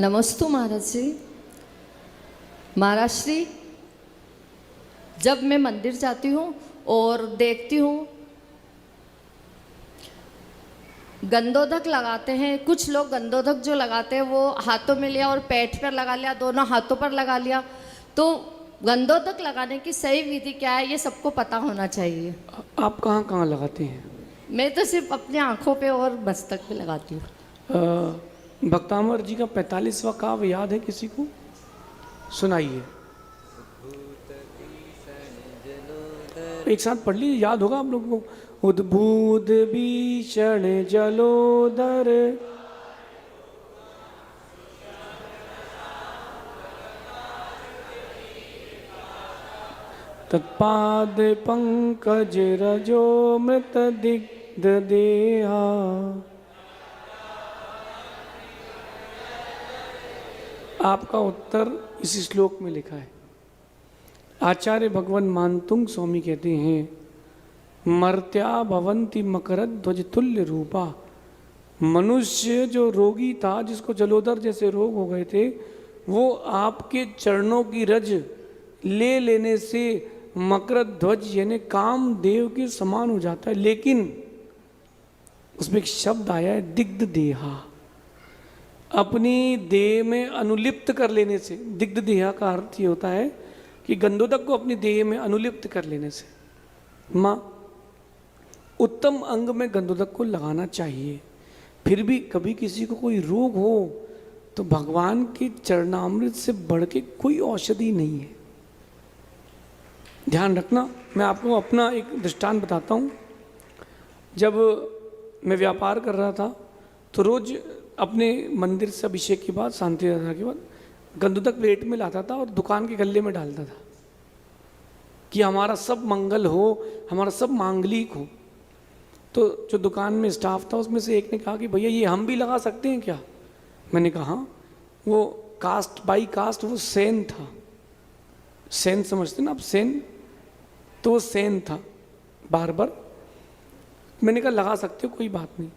नमस्तु महाराज जी। महाराज श्री, जब मैं मंदिर जाती हूँ और देखती हूँ गंधोदक लगाते हैं, कुछ लोग गंधोदक जो लगाते हैं वो हाथों में लिया और पेट पर लगा लिया, दोनों हाथों पर लगा लिया। तो गंधोदक लगाने की सही विधि क्या है, ये सबको पता होना चाहिए। आप कहाँ कहाँ लगाते हैं? मैं तो सिर्फ अपनी आँखों पे और मस्तक पे लगाती हूँ। भक्तामर जी का 45वां काव्य याद है किसी को? सुनाइए, एक साथ पढ़ लीजिए, याद होगा आप लोगों को। उद्भूत भीषण जलोदर तत्पाद पंकज रजो मृत दिग्ध देहा। आपका उत्तर इस श्लोक में लिखा है। आचार्य भगवान मानतुंग स्वामी कहते हैं, मर्त्या भवंती मकरद ध्वज तुल्य रूपा। मनुष्य जो रोगी था, जिसको जलोदर जैसे रोग हो गए थे, वो आपके चरणों की रज ले लेने से मकर ध्वज यानी कामदेव के समान हो जाता है। लेकिन उसमें एक शब्द आया है, दिग्ध देहा। अपनी देह में अनुलिप्त कर लेने से, दिग्ध देहा का अर्थ ये होता है कि गंधोदक को अपनी देह में अनुलिप्त कर लेने से। माँ, उत्तम अंग में गंधोदक को लगाना चाहिए। फिर भी कभी किसी को कोई रोग हो तो भगवान के चरणामृत से बढ़ के कोई औषधि नहीं है। ध्यान रखना। मैं आपको अपना एक दृष्टांत बताता हूँ। जब मैं व्यापार कर रहा था तो रोज अपने मंदिर से अभिषेक के बाद, शांति यात्रा के बाद, गंधोदक प्लेट में लाता था और दुकान के गल्ले में डालता था कि हमारा सब मंगल हो, हमारा सब मांगलिक हो। तो जो दुकान में स्टाफ था उसमें से एक ने कहा कि भैया ये हम भी लगा सकते हैं क्या? मैंने कहा हाँ। वो कास्ट बाई कास्ट वो सेन था। सेन समझते ना आप? सेन, तो वो सेन था बार्बर। मैंने कहा लगा सकते हो, कोई बात नहीं।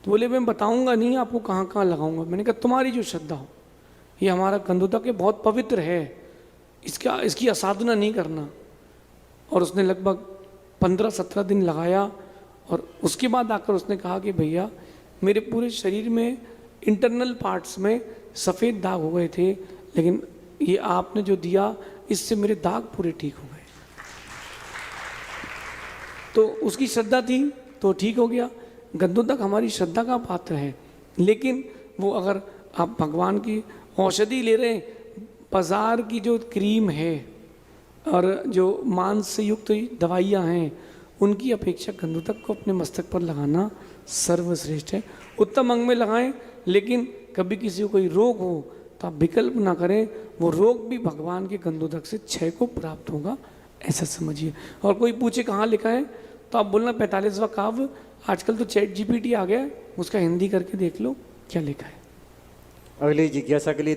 तो बोले मैं बताऊंगा नहीं आपको कहाँ कहाँ लगाऊंगा। मैंने कहा तुम्हारी जो श्रद्धा हो, ये हमारा गंधोदक ये बहुत पवित्र है, इसकी असाधना नहीं करना। और उसने लगभग 15-17 दिन लगाया और उसके बाद आकर उसने कहा कि भैया मेरे पूरे शरीर में इंटरनल पार्ट्स में सफ़ेद दाग हो गए थे, लेकिन ये आपने जो दिया इससे मेरे दाग पूरे ठीक हो गए। तो उसकी श्रद्धा थी तो ठीक हो गया। गंधोदक हमारी श्रद्धा का पात्र है, लेकिन वो अगर आप भगवान की औषधि ले रहे हैं, बाजार की जो क्रीम है और जो मांस से युक्त दवाइयाँ हैं, उनकी अपेक्षा गंधोदक को अपने मस्तक पर लगाना सर्वश्रेष्ठ है। उत्तम अंग में लगाएं, लेकिन कभी किसी को कोई रोग हो तो आप विकल्प ना करें। वो रोग भी भगवान के गंधोदक से क्षय को प्राप्त होगा, ऐसा समझिए। और कोई पूछे कहाँ लिखा है तो आप बोलना 45वां काव्य। आजकल तो चैट जीपीटी आ गया है, उसका हिंदी करके देख लो क्या लिखा है। अगली जिज्ञासा के लिए